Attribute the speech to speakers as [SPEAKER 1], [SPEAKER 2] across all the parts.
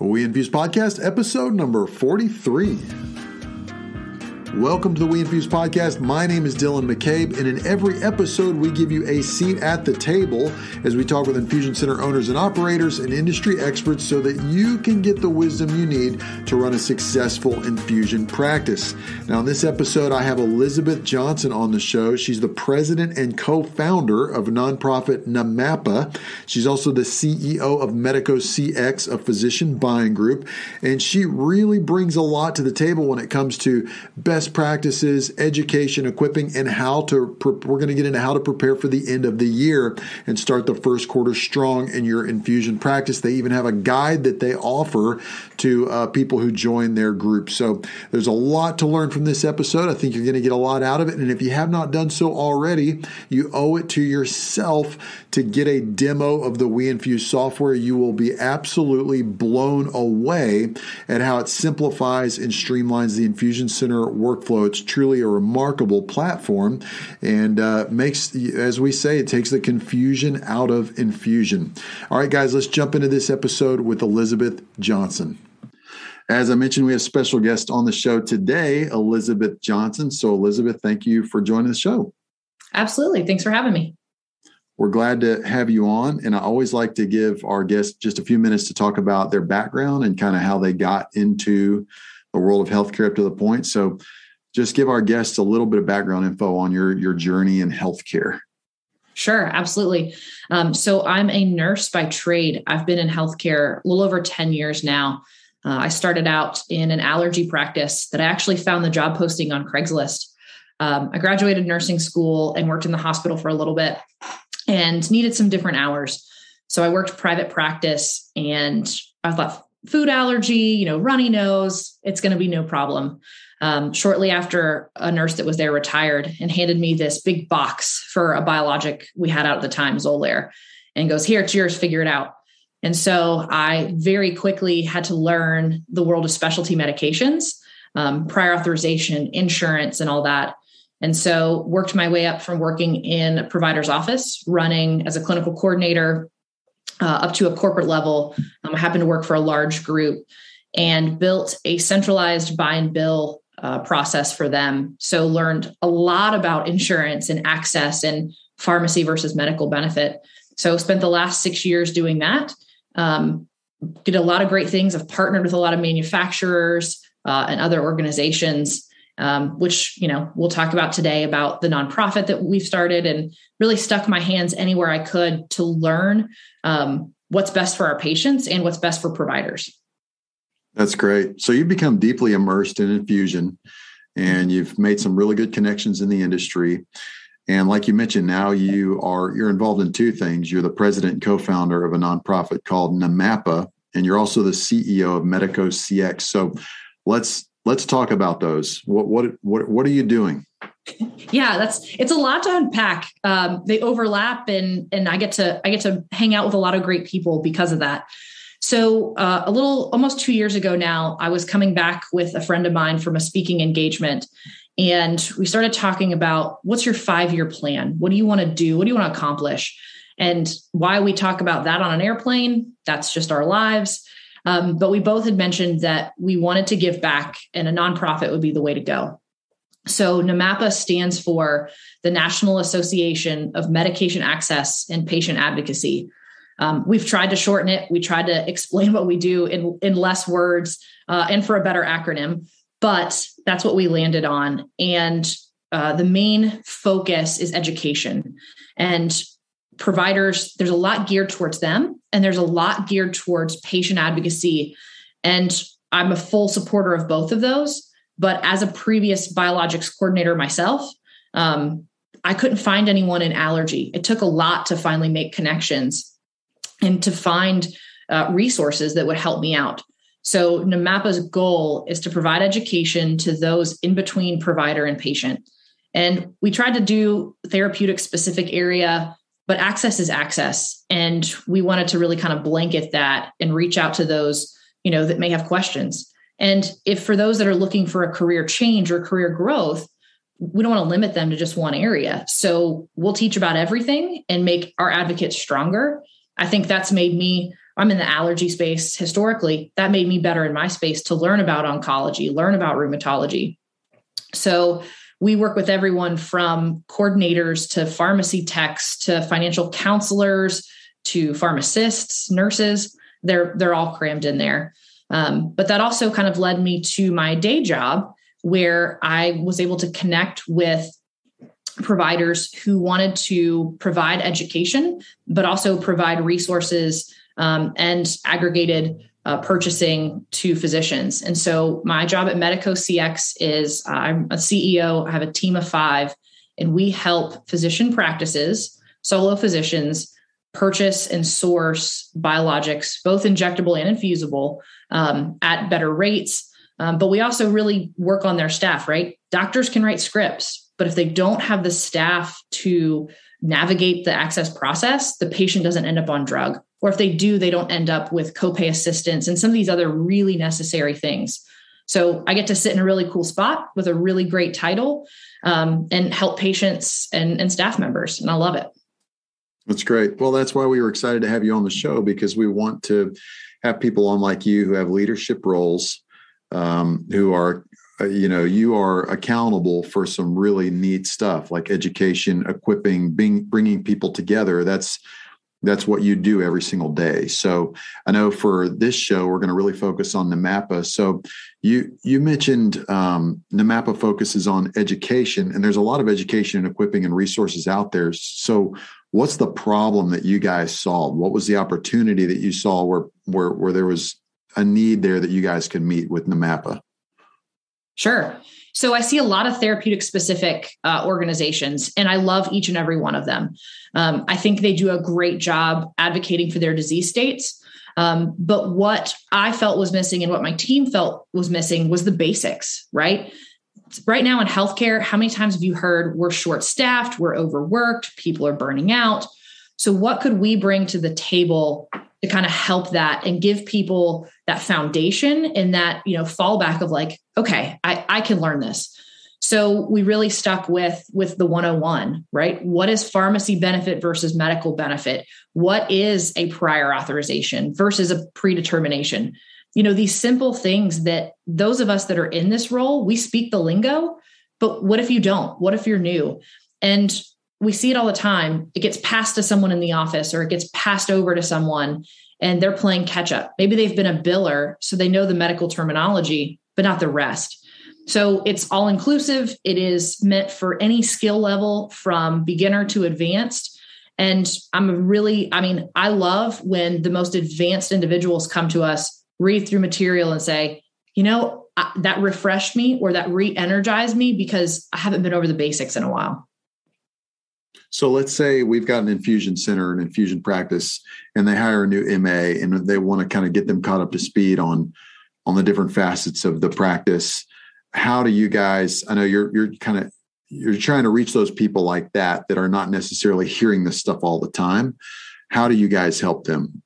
[SPEAKER 1] We Infuse Podcast, episode number 43. Welcome to the We Infuse Podcast. My name is Dylan McCabe, and in every episode, we give you a seat at the table as we talk with infusion center owners and operators and industry experts so that you can get the wisdom you need to run a successful infusion practice. Now, in this episode, I have Elizabeth Johnson on the show. She's the president and co-founder of nonprofit NAMAPA. She's also the CEO of Medico CX, a physician buying group, and she really brings a lot to the table when it comes to best practices, education, equipping, and we're going to get into how to prepare for the end of the year and start the first quarter strong in your infusion practice. They even have a guide that they offer to people who join their group. So there's a lot to learn from this episode. I think you're going to get a lot out of it. And if you have not done so already, you owe it to yourself to get a demo of the We Infuse software. You will be absolutely blown away at how it simplifies and streamlines the infusion center workflow. It's truly a remarkable platform and makes, as we say, it takes the confusion out of infusion. All right, guys, let's jump into this episode with Elizabeth Johnson. As I mentioned, we have a special guest on the show today, Elizabeth Johnson. So, Elizabeth, thank you for joining the show.
[SPEAKER 2] Absolutely. Thanks for having me.
[SPEAKER 1] We're glad to have you on. And I always like to give our guests just a few minutes to talk about their background and kind of how they got into the world of healthcare up to the point. So just give our guests a little bit of background info on your journey in healthcare.
[SPEAKER 2] Sure, absolutely. So I'm a nurse by trade. I've been in healthcare a little over 10 years now. I started out in an allergy practice that I actually found the job posting on Craigslist. I graduated nursing school and worked in the hospital for a little bit and needed some different hours. So I worked private practice and I thought food allergy, runny nose, it's going to be no problem. Shortly after, a nurse that was there retired and handed me this big box for a biologic we had out at the time, Xolair, and goes, "Here, it's yours, figure it out." And so I very quickly had to learn the world of specialty medications, prior authorization, insurance, and all that. And so worked my way up from working in a provider's office, running as a clinical coordinator, up to a corporate level. I happened to work for a large group and built a centralized buy and bill process for them. So learned a lot about insurance and access and pharmacy versus medical benefit. So spent the last 6 years doing that. Did a lot of great things. I've partnered with a lot of manufacturers and other organizations, which, we'll talk about today about the nonprofit that we've started, and really stuck my hands anywhere I could to learn what's best for our patients and what's best for providers.
[SPEAKER 1] That's great. So you've become deeply immersed in infusion and you've made some really good connections in the industry. And like you mentioned, now you're involved in two things. You're the president and co-founder of a nonprofit called NAMAPA, and you're also the CEO of Medico CX. So let's talk about those. What are you doing?
[SPEAKER 2] Yeah, it's a lot to unpack. They overlap and I get to hang out with a lot of great people because of that. So almost 2 years ago now, I was coming back with a friend of mine from a speaking engagement, and we started talking about, what's your 5-year plan? What do you want to do? What do you want to accomplish? And why we talk about that on an airplane, that's just our lives. But we both had mentioned that we wanted to give back, and a nonprofit would be the way to go. So NAMAPA stands for the National Association of Medication Access and Patient Advocacy. We've tried to shorten it. We tried to explain what we do in less words and for a better acronym, but that's what we landed on. And the main focus is education. And providers, there's a lot geared towards them, and there's a lot geared towards patient advocacy. And I'm a full supporter of both of those. But as a previous biologics coordinator myself, I couldn't find anyone in allergy. It took a lot to finally make connections and to find resources that would help me out. So NAMAPA's goal is to provide education to those in between provider and patient. And we tried to do therapeutic specific area, but access is access. And we wanted to really kind of blanket that and reach out to those, that may have questions. And if for those that are looking for a career change or career growth, we don't want to limit them to just one area. So we'll teach about everything and make our advocates stronger. I think that's made me I'm in the allergy space historically. That made me better in my space to learn about oncology, learn about rheumatology. So we work with everyone from coordinators to pharmacy techs to financial counselors to pharmacists, nurses. They're all crammed in there. But that also kind of led me to my day job, where I was able to connect with providers who wanted to provide education, but also provide resources and aggregated purchasing to physicians. And so my job at Medico CX is I'm a CEO. I have a team of 5, and we help physician practices, solo physicians, purchase and source biologics, both injectable and infusible, at better rates. But we also really work on their staff, right? Doctors can write scripts, but if they don't have the staff to navigate the access process, the patient doesn't end up on drug. Or if they do, they don't end up with copay assistance and some of these other really necessary things. So I get to sit in a really cool spot with a really great title and help patients and staff members. And I love it.
[SPEAKER 1] That's great. Well, that's why we were excited to have you on the show, because we want to have people on like you who have leadership roles, who are, you are accountable for some really neat stuff like education, equipping, bringing people together. That's what you do every single day. So I know for this show, we're going to really focus on NAMAPA. So you mentioned NAMAPA focuses on education, and there's a lot of education and equipping and resources out there. So what's the problem that you guys solved? What was the opportunity that you saw where there was a need there that you guys could meet with NAMAPA?
[SPEAKER 2] Sure. So I see a lot of therapeutic specific organizations, and I love each and every one of them. I think they do a great job advocating for their disease states. But what I felt was missing and what my team felt was missing was the basics, right? Right now in healthcare, how many times have you heard we're short-staffed, we're overworked, people are burning out? So what could we bring to the table to kind of help that and give people that foundation and that, fallback of like, okay, I can learn this. So we really stuck with the 101, right? What is pharmacy benefit versus medical benefit? What is a prior authorization versus a predetermination? These simple things that those of us that are in this role, we speak the lingo, but what if you don't? What if you're new? And we see it all the time. It gets passed to someone in the office, or it gets passed over to someone and they're playing catch up. Maybe they've been a biller, so they know the medical terminology, but not the rest. So it's all inclusive. It is meant for any skill level from beginner to advanced. And I love when the most advanced individuals come to us, read through material and say, that refreshed me or that re-energized me because I haven't been over the basics in a while.
[SPEAKER 1] So let's say we've got an infusion center, an infusion practice, and they hire a new MA and they want to kind of get them caught up to speed on the different facets of the practice. How do you guys, I know you're trying to reach those people like that are not necessarily hearing this stuff all the time. How do you guys help them?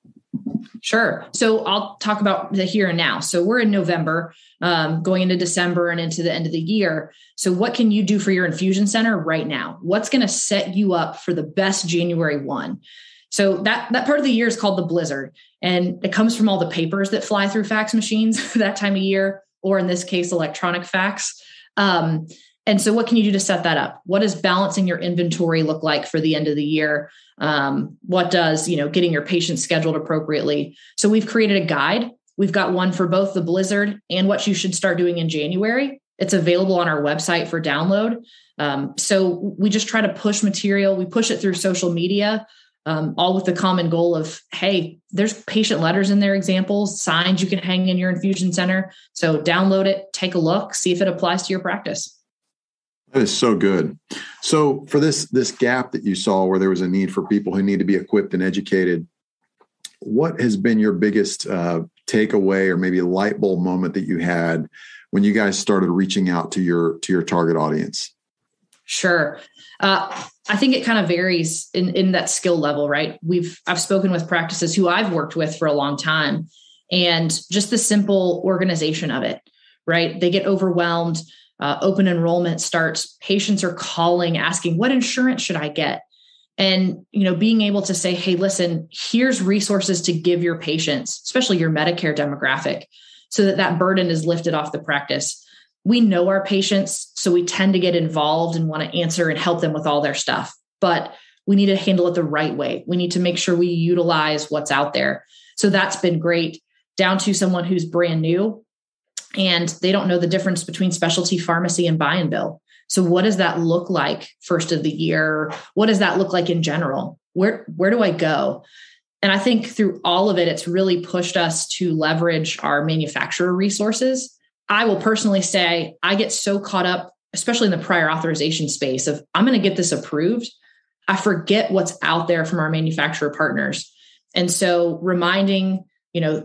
[SPEAKER 2] Sure. So I'll talk about the here and now. So we're in November, going into December and into the end of the year. So what can you do for your infusion center right now? What's going to set you up for the best January 1? So that part of the year is called the blizzard. And it comes from all the papers that fly through fax machines that time of year, or in this case, electronic fax. And so what can you do to set that up? What does balancing your inventory look like for the end of the year? What does, getting your patients scheduled appropriately? So we've created a guide. We've got one for both the blizzard and what you should start doing in January. It's available on our website for download. So we just try to push material. We push it through social media, all with the common goal of, hey, there's patient letters in there, examples, signs you can hang in your infusion center. So download it, take a look, see if it applies to your practice.
[SPEAKER 1] That is so good. So for this gap that you saw where there was a need for people who need to be equipped and educated, what has been your biggest takeaway or maybe a light bulb moment that you had when you guys started reaching out to your target audience?
[SPEAKER 2] Sure. I think it kind of varies in that skill level, right? I've spoken with practices who I've worked with for a long time, and just the simple organization of it, right? They get overwhelmed. Open enrollment starts. Patients are calling, asking, what insurance should I get? And, being able to say, hey, listen, here's resources to give your patients, especially your Medicare demographic, so that burden is lifted off the practice. We know our patients, so we tend to get involved and want to answer and help them with all their stuff. But we need to handle it the right way. We need to make sure we utilize what's out there. So that's been great, down to someone who's brand new and they don't know the difference between specialty pharmacy and buy and bill. So what does that look like first of the year? What does that look like in general? Where do I go? And I think through all of it, it's really pushed us to leverage our manufacturer resources. I will personally say I get so caught up, especially in the prior authorization space, of I'm going to get this approved. I forget what's out there from our manufacturer partners. And so reminding,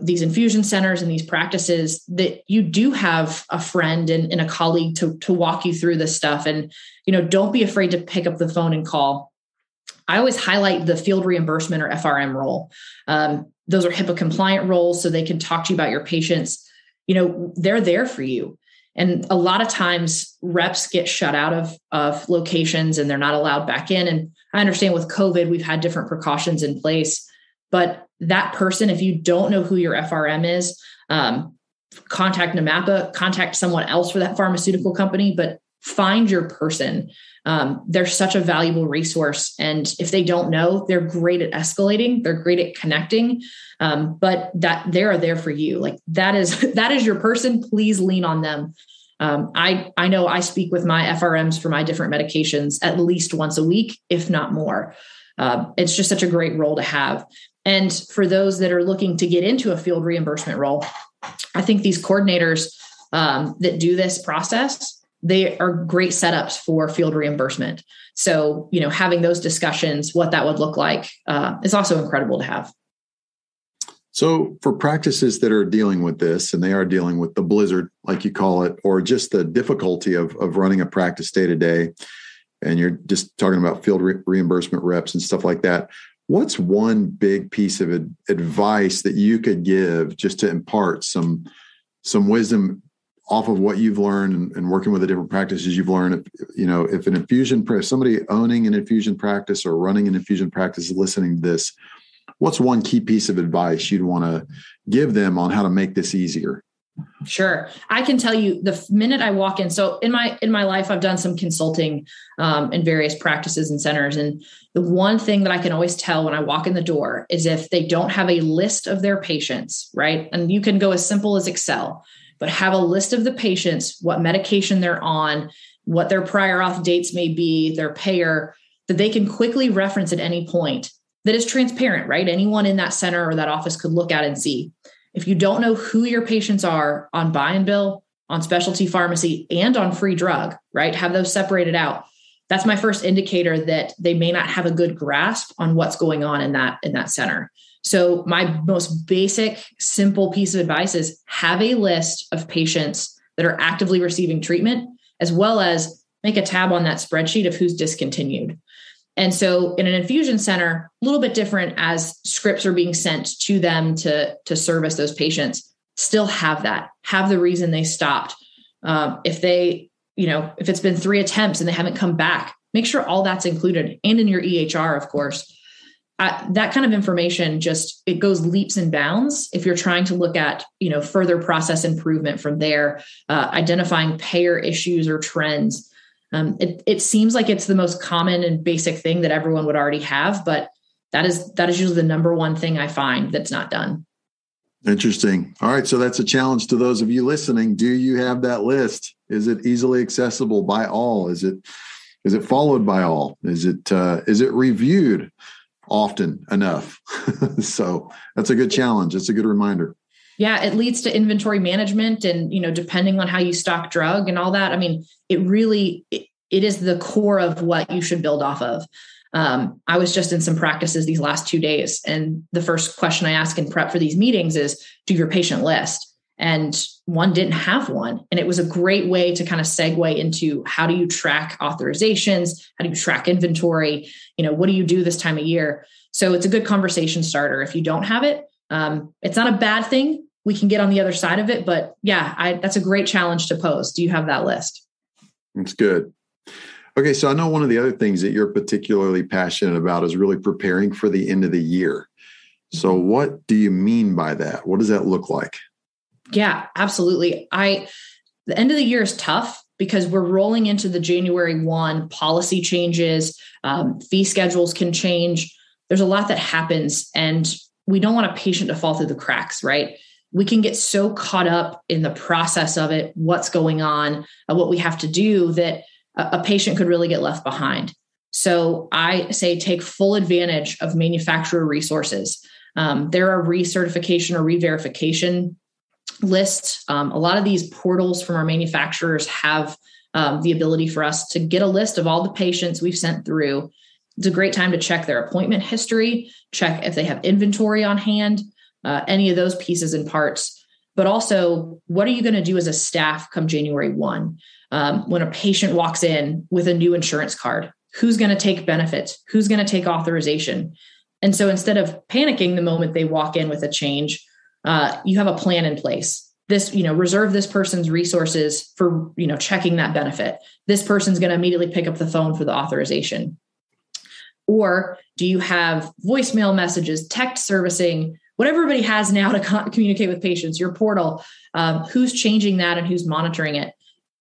[SPEAKER 2] these infusion centers and these practices that you do have a friend and a colleague to walk you through this stuff. And, don't be afraid to pick up the phone and call. I always highlight the field reimbursement or FRM role. Those are HIPAA compliant roles, so they can talk to you about your patients. They're there for you. And a lot of times reps get shut out of locations and they're not allowed back in. And I understand with COVID, we've had different precautions in place, but that person, if you don't know who your FRM is, contact NAMAPA, contact someone else for that pharmaceutical company, but find your person. They're such a valuable resource. And if they don't know, they're great at escalating. They're great at connecting. But that they are there for you. Like that is your person. Please lean on them. I know I speak with my FRMs for my different medications at least once a week, if not more. It's just such a great role to have. And for those that are looking to get into a field reimbursement role, I think these coordinators that do this process, they are great setups for field reimbursement. So, having those discussions, what that would look like, is also incredible to have.
[SPEAKER 1] So for practices that are dealing with this, and they are dealing with the blizzard, like you call it, or just the difficulty of running a practice day to day, and you're just talking about field reimbursement reps and stuff like that, what's one big piece of advice that you could give just to impart some wisdom off of what you've learned and working with the different practices you've learned? If an infusion, somebody owning an infusion practice or running an infusion practice is listening to this, what's one key piece of advice you'd want to give them on how to make this easier?
[SPEAKER 2] Sure. I can tell you the minute I walk in. So in my life, I've done some consulting in various practices and centers. And the one thing that I can always tell when I walk in the door is if they don't have a list of their patients, right? And you can go as simple as Excel, but have a list of the patients, what medication they're on, what their prior auth dates may be, their payer, that they can quickly reference at any point. That is transparent, right? Anyone in that center or that office could look at and see. If you don't know who your patients are on buy and bill, on specialty pharmacy, and on free drug, right? Have those separated out. That's my first indicator that they may not have a good grasp on what's going on in that center. So my most basic, simple piece of advice is have a list of patients that are actively receiving treatment, as well as make a tab on that spreadsheet of who's discontinued. And so in an infusion center, a little bit different as scripts are being sent to them to service those patients, still have the reason they stopped. If it's been 3 attempts and they haven't come back, make sure all that's included, and in your EHR, of course. That kind of information it goes leaps and bounds if you're trying to look at, further process improvement from there, identifying payer issues or trends. It seems like it's the most common and basic thing that everyone would already have, but that is usually the number one thing I find that's not done.
[SPEAKER 1] Interesting. All right. So that's a challenge to those of you listening. Do you have that list? Is it easily accessible by all? Is it followed by all? Is it reviewed often enough? So that's a good challenge. It's a good reminder.
[SPEAKER 2] Yeah, it leads to inventory management and, depending on how you stock drug and all that. I mean, it is the core of what you should build off of. I was just in some practices these last 2 days, and the first question I ask in prep for these meetings is, do your patient list? And one didn't have one. And it was a great way to kind of segue into how do you track authorizations? How do you track inventory? What do you do this time of year? So it's a good conversation starter. If you don't have it, it's not a bad thing. We can get on the other side of it, but yeah, that's a great challenge to pose. Do you have that list?
[SPEAKER 1] That's good. Okay, so I know one of the other things that you're particularly passionate about is really preparing for the end of the year. So what do you mean by that? What does that look like?
[SPEAKER 2] Yeah, absolutely. The end of the year is tough because we're rolling into the January 1 policy changes, fee schedules can change. There's a lot that happens, and we don't want a patient to fall through the cracks, right? We can get so caught up in the process of it, what's going on, what we have to do, that a patient could really get left behind. So I say take full advantage of manufacturer resources. There are recertification or re-verification lists. A lot of these portals from our manufacturers have the ability for us to get a list of all the patients we've sent through. It's a great time to check their appointment history, check if they have inventory on hand, any of those pieces and parts. But also, what are you going to do as a staff come January 1? When a patient walks in with a new insurance card, who's going to take benefits? Who's going to take authorization? And so instead of panicking the moment they walk in with a change, you have a plan in place. Reserve this person's resources for, checking that benefit. This person's going to immediately pick up the phone for the authorization. Or do you have voicemail messages, text servicing, what everybody has now to communicate with patients, your portal, who's changing that and who's monitoring it?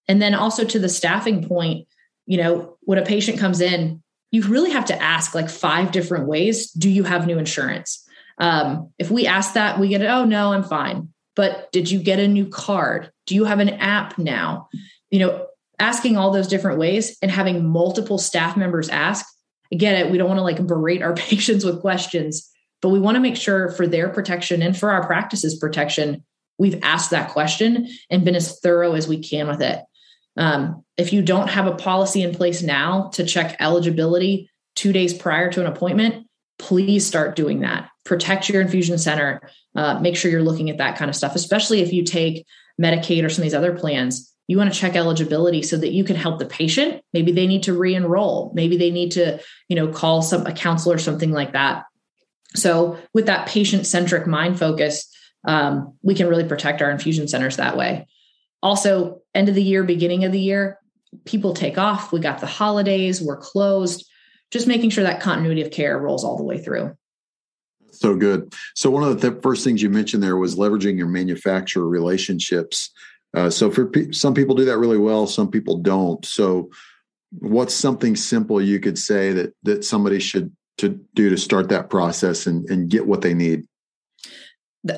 [SPEAKER 2] And then also to the staffing point, when a patient comes in, you really have to ask like 5 different ways. Do you have new insurance? If we ask that, we get, oh no, I'm fine. But did you get a new card? Do you have an app now? Asking all those different ways and having multiple staff members ask. I get it. We don't want to like berate our patients with questions, but we want to make sure for their protection and for our practice's protection, we've asked that question and been as thorough as we can with it. If you don't have a policy in place now to check eligibility 2 days prior to an appointment, please start doing that. Protect your infusion center. Make sure you're looking at that kind of stuff, especially if you take Medicaid or some of these other plans. You want to check eligibility so that you can help the patient. Maybe they need to re-enroll. Maybe they need to, call a counselor or something like that. So with that patient-centric mind focus, we can really protect our infusion centers that way. Also, end of the year, beginning of the year, people take off. We got the holidays, we're closed. Just making sure that continuity of care rolls all the way through.
[SPEAKER 1] So good. So one of the first things you mentioned there was leveraging your manufacturer relationships. So for some people do that really well, some people don't. So what's something simple you could say that somebody should do to start that process and get what they need?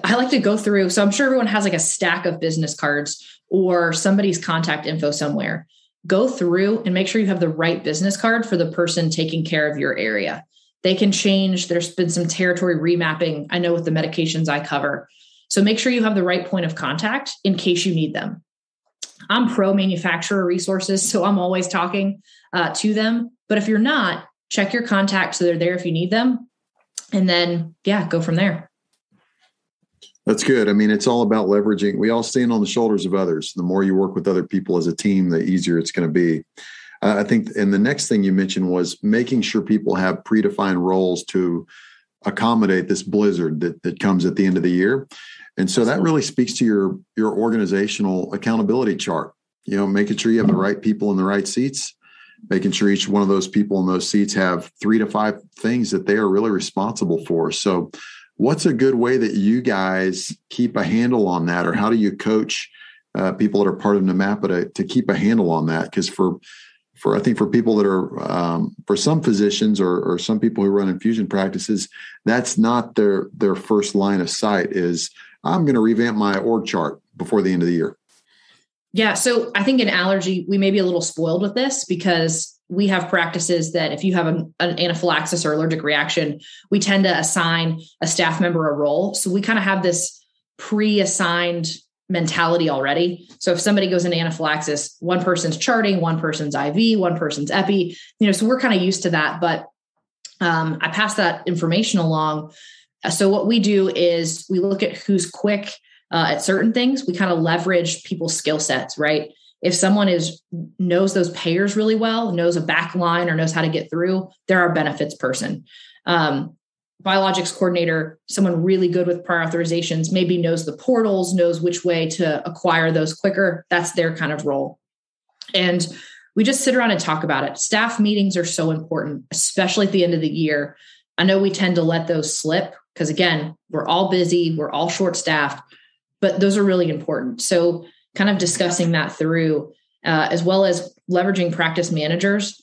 [SPEAKER 2] I like to go through. So I'm sure everyone has like a stack of business cards or somebody's contact info somewhere. Go through and make sure you have the right business card for the person taking care of your area. They can change. There's been some territory remapping, I know, with the medications I cover. So make sure you have the right point of contact in case you need them. I'm pro manufacturer resources, so I'm always talking to them. But if you're not, check your contacts so they're there if you need them. And then, go from there.
[SPEAKER 1] That's good. I mean, it's all about leveraging. We all stand on the shoulders of others. The more you work with other people as a team, the easier it's going to be. I think, and the next thing you mentioned was making sure people have predefined roles to accommodate this blizzard that comes at the end of the year. And so that really speaks to your organizational accountability chart, making sure you have the right people in the right seats, making sure each one of those people in those seats have 3 to 5 things that they are really responsible for. So what's a good way that you guys keep a handle on that? Or how do you coach people that are part of NAMAPA to keep a handle on that? Because I think for people that are, for some physicians or some people who run infusion practices, that's not their first line of sight is, I'm going to revamp my org chart before the end of the year.
[SPEAKER 2] Yeah. So I think in allergy, we may be a little spoiled with this because we have practices that if you have an anaphylaxis or allergic reaction, we tend to assign a staff member a role. So we kind of have this pre-assigned mentality already. So if somebody goes into anaphylaxis, one person's charting, one person's IV, one person's epi, so we're kind of used to that. But I pass that information along. So what we do is we look at who's quick at certain things. We kind of leverage people's skill sets, right? If someone knows those payers really well, knows a back line or knows how to get through, they're our benefits person. Biologics coordinator, someone really good with prior authorizations, maybe knows the portals, knows which way to acquire those quicker. That's their kind of role. And we just sit around and talk about it. Staff meetings are so important, especially at the end of the year. I know we tend to let those slip because, again, we're all busy, we're all short-staffed, but those are really important. So kind of discussing that through, as well as leveraging practice managers.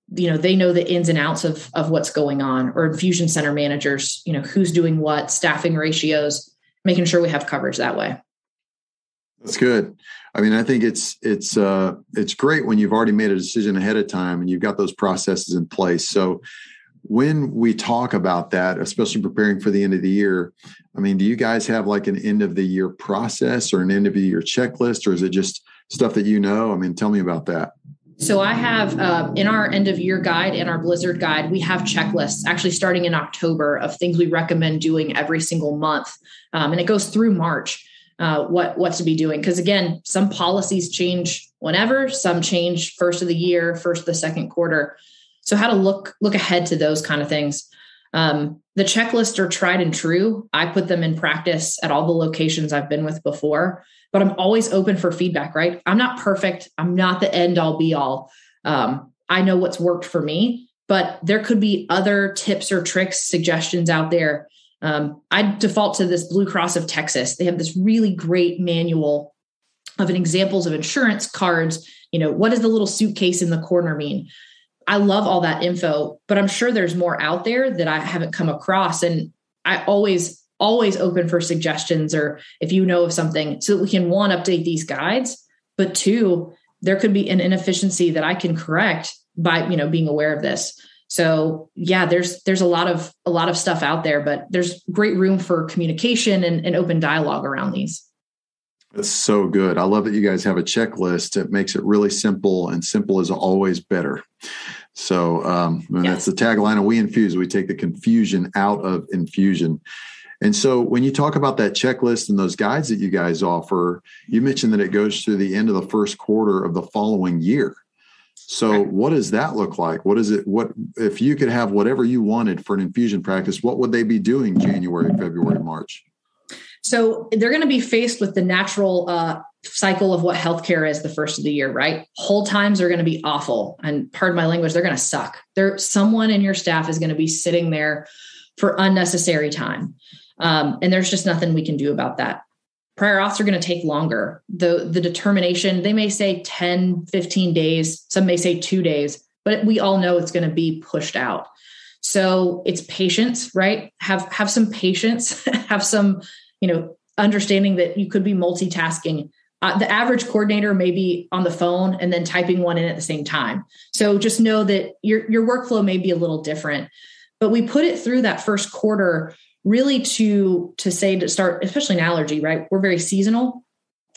[SPEAKER 2] They know the ins and outs of what's going on, or infusion center managers, who's doing what, staffing ratios, making sure we have coverage that way.
[SPEAKER 1] That's good. I mean, I think it's great when you've already made a decision ahead of time and you've got those processes in place. So when we talk about that, especially preparing for the end of the year, I mean, do you guys have like an end of the year process or an end of the year checklist, or is it just stuff that I mean, tell me about that.
[SPEAKER 2] So I have in our end of year guide and our Blizzard guide, we have checklists actually starting in October of things we recommend doing every single month. And it goes through March, what to be doing. Because again, some policies change whenever, some change first of the year, first of the second quarter. So how to look ahead to those kind of things. The checklists are tried and true. I put them in practice at all the locations I've been with before, but I'm always open for feedback, right? I'm not perfect. I'm not the end all be all. I know what's worked for me, but there could be other tips or tricks, suggestions out there. I default to this Blue Cross of Texas. They have this really great manual of examples of insurance cards. What does the little suitcase in the corner mean? I love all that info, but I'm sure there's more out there that I haven't come across. And I always open for suggestions, or if you know of something, so that we can, one, update these guides, but two, there could be an inefficiency that I can correct by, being aware of this. So yeah, there's a lot of stuff out there, but there's great room for communication and open dialogue around these.
[SPEAKER 1] That's so good. I love that you guys have a checklist. It makes it really simple, and simple is always better. So That's the tagline of We Infuse. We take the confusion out of infusion. And so when you talk about that checklist and those guides that you guys offer, you mentioned that it goes through the end of the first quarter of the following year. So What does that look like? What is it? What if you could have whatever you wanted for an infusion practice, what would they be doing January, February, March?
[SPEAKER 2] So they're going to be faced with the natural cycle of what healthcare is the first of the year, right? Hold times are going to be awful. And pardon my language, they're going to suck. Someone in your staff is going to be sitting there for unnecessary time. And there's just nothing we can do about that. Prior auths are going to take longer. The determination, they may say 10, 15 days. Some may say 2 days, but we all know it's going to be pushed out. So it's patience, right? Have some patience, have some, understanding that you could be multitasking. The average coordinator may be on the phone and then typing one in at the same time. So just know that your workflow may be a little different, but we put it through that first quarter really to start, especially in allergy, right? We're very seasonal,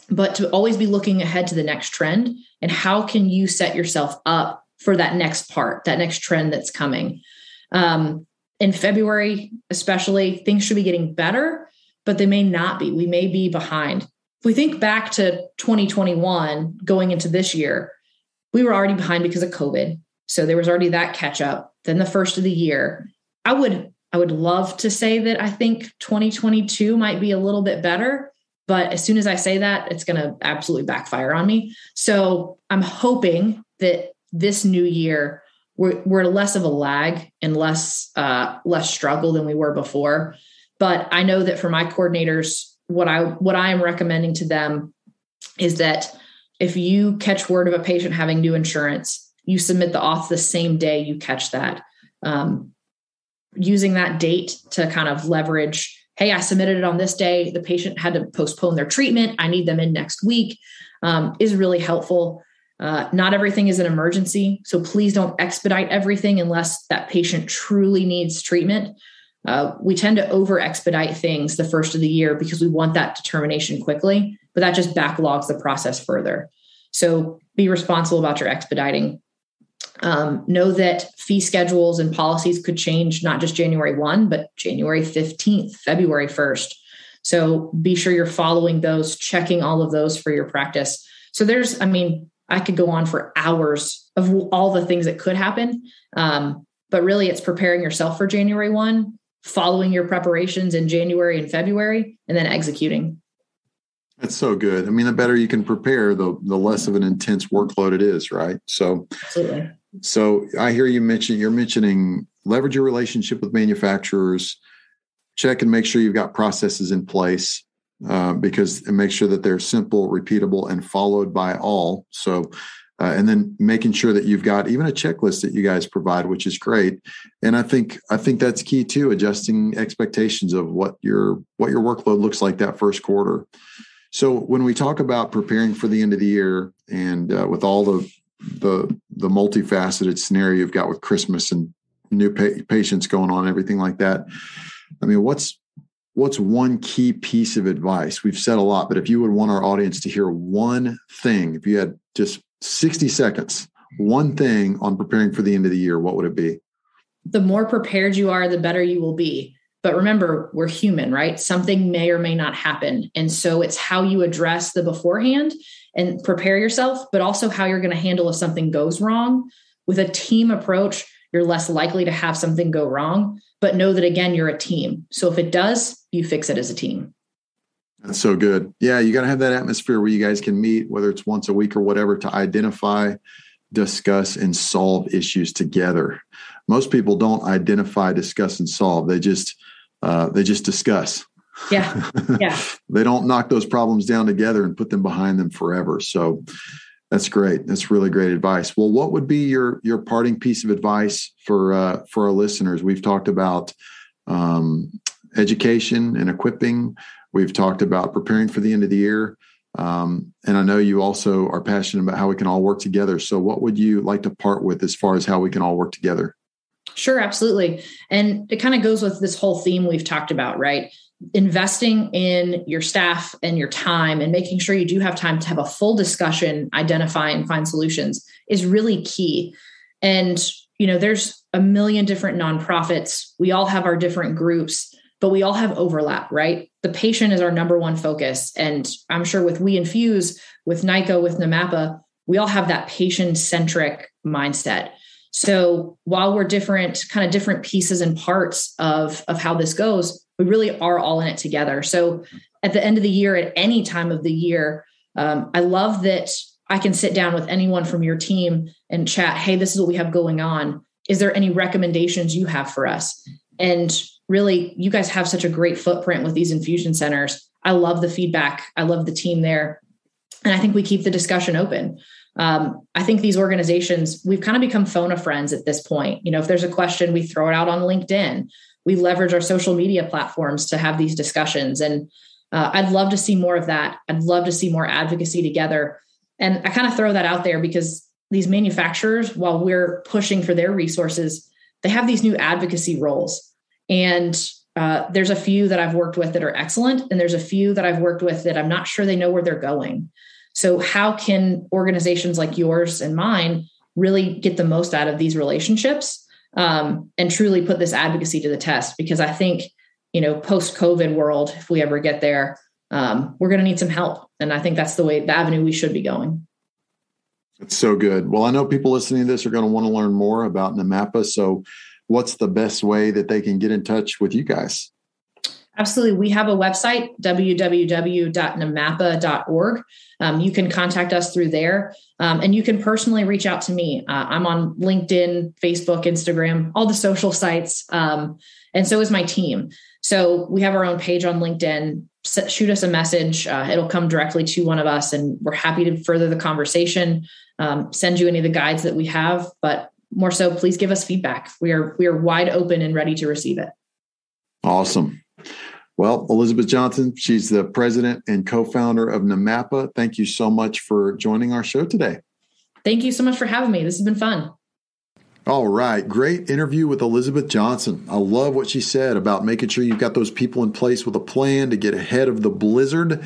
[SPEAKER 2] but to always be looking ahead to the next trend and how can you set yourself up for that next part, that next trend that's coming. In February, especially, things should be getting better, but they may not be. We may be behind. If we think back to 2021, going into this year, we were already behind because of COVID. So there was already that catch up. Then the first of the year, I would love to say that I think 2022 might be a little bit better, but as soon as I say that, it's going to absolutely backfire on me. So I'm hoping that this new year, we're less of a lag and less struggle than we were before. But I know that for my coordinators, what I am recommending to them is that if you catch word of a patient having new insurance, you submit the auth the same day you catch that. Using that date to kind of leverage, hey, I submitted it on this day. The patient had to postpone their treatment. I need them in next week, is really helpful. Not everything is an emergency. So please don't expedite everything unless that patient truly needs treatment. We tend to over expedite things the first of the year because we want that determination quickly, but that just backlogs the process further. So be responsible about your expediting. Know that fee schedules and policies could change not just January 1, but January 15th, February 1st. So be sure you're following those, checking all of those for your practice. So I could go on for hours of all the things that could happen. But really it's preparing yourself for January 1, following your preparations in January and February, and then executing.
[SPEAKER 1] That's so good. I mean, the better you can prepare, the less of an intense workload it is, right? So,
[SPEAKER 2] Absolutely.
[SPEAKER 1] So I hear you're mentioning leverage your relationship with manufacturers, check and make sure you've got processes in place, because and make sure that they're simple, repeatable, and followed by all. So, and then making sure that you've got even a checklist that you guys provide, which is great. And I think that's key too, adjusting expectations of what your workload looks like that first quarter. So when we talk about preparing for the end of the year and with all the multifaceted scenario you've got with Christmas and new patients going on, everything like that, I mean, what's one key piece of advice? We've said a lot, but if you would want our audience to hear one thing, if you had just 60 seconds, one thing on preparing for the end of the year, what would it be?
[SPEAKER 2] The more prepared you are, the better you will be. But remember, we're human, right? Something may or may not happen. And so it's how you address the beforehand and prepare yourself, but also how you're going to handle if something goes wrong. With a team approach, you're less likely to have something go wrong, but know that, again, you're a team. So if it does, you fix it as a team.
[SPEAKER 1] That's so good. Yeah, you got to have that atmosphere where you guys can meet, whether it's once a week or whatever, to identify, discuss, and solve issues together. Most people don't identify, discuss, and solve. They just discuss.
[SPEAKER 2] Yeah. Yeah.
[SPEAKER 1] They don't knock those problems down together and put them behind them forever. So that's great. That's really great advice. Well, what would be your parting piece of advice for our listeners? We've talked about education and equipping. We've talked about preparing for the end of the year. And I know you also are passionate about how we can all work together. So what would you like to part with as far as how we can all work together?
[SPEAKER 2] Sure, absolutely. And it kind of goes with this whole theme we've talked about, right? Investing in your staff and your time and making sure you do have time to have a full discussion, identify and find solutions is really key. And, there's a million different nonprofits. We all have our different groups, but we all have overlap, right? The patient is our number one focus. And I'm sure with We Infuse, with NICO, with NAMAPA, we all have that patient-centric mindset. So while we're different pieces and parts of how this goes, we really are all in it together. So at the end of the year, at any time of the year, I love that I can sit down with anyone from your team and chat. Hey, this is what we have going on. Is there any recommendations you have for us? And really, you guys have such a great footprint with these infusion centers. I love the feedback. I love the team there. And I think we keep the discussion open. I think these organizations, we've kind of become phone a friends at this point. If there's a question, we throw it out on LinkedIn. We leverage our social media platforms to have these discussions. And I'd love to see more of that. I'd love to see more advocacy together. And I kind of throw that out there because these manufacturers, while we're pushing for their resources, they have these new advocacy roles. And there's a few that I've worked with that are excellent. And there's a few that I've worked with that I'm not sure they know where they're going. So how can organizations like yours and mine really get the most out of these relationships and truly put this advocacy to the test? Because I think, post-COVID world, if we ever get there, we're going to need some help. And I think that's the avenue we should be going.
[SPEAKER 1] It's so good. Well, I know people listening to this are going to want to learn more about NAMAPA. So what's the best way that they can get in touch with you guys?
[SPEAKER 2] Absolutely. We have a website, www.namapa.org. You can contact us through there, and you can personally reach out to me. I'm on LinkedIn, Facebook, Instagram, all the social sites, and so is my team. So we have our own page on LinkedIn. Shoot us a message. It'll come directly to one of us, and we're happy to further the conversation, send you any of the guides that we have, but more so, please give us feedback. We are wide open and ready to receive it.
[SPEAKER 1] Awesome. Well, Elizabeth Johnson, she's the president and co-founder of NAMAPA. Thank you so much for joining our show today.
[SPEAKER 2] Thank you so much for having me. This has been fun.
[SPEAKER 1] All right. Great interview with Elizabeth Johnson. I love what she said about making sure you've got those people in place with a plan to get ahead of the blizzard.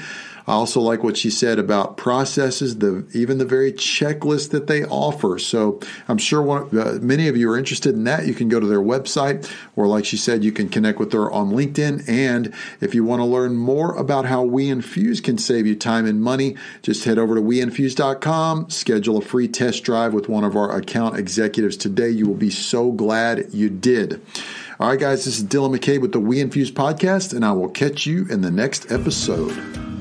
[SPEAKER 1] I also like what she said about processes, even the very checklist that they offer. So I'm sure many of you are interested in that. You can go to their website, or like she said, you can connect with her on LinkedIn. And if you want to learn more about how We Infuse can save you time and money, just head over to weinfuse.com, schedule a free test drive with one of our account executives today. You will be so glad you did. All right, guys, this is Dylan McCabe with the We Infuse podcast, and I will catch you in the next episode.